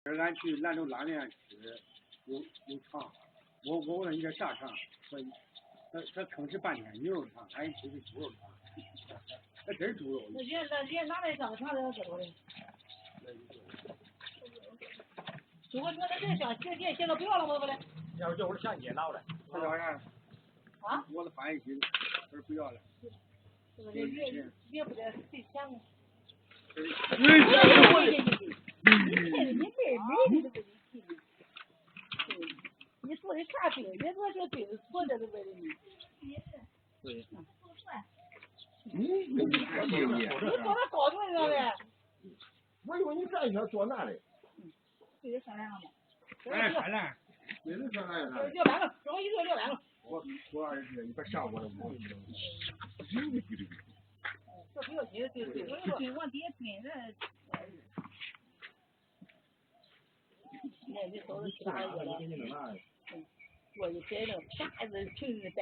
俺去兰州拉面吃，有肠，我问你这啥肠？说他吭哧半天牛肉肠，俺一吃是猪肉肠，那真是猪肉。那人哪来上肠的这多的？如果说那这上姐现在不要了吗？不嘞？要是我想你拿来。不要啥？啊？我都翻译机，他说不要了。这个也不得谁钱啊？你做的啥对？别说这对错的都没得你。对。你做的高明了嘞。我以为你这一天做那嘞。对，商量了吗？商量。没人商量呀。聊完了，这我一个聊完了。我儿子，你别上我了，我。这不要紧，对，往底下蹲着。那你说是其他一个了，我就觉得啥子平时在。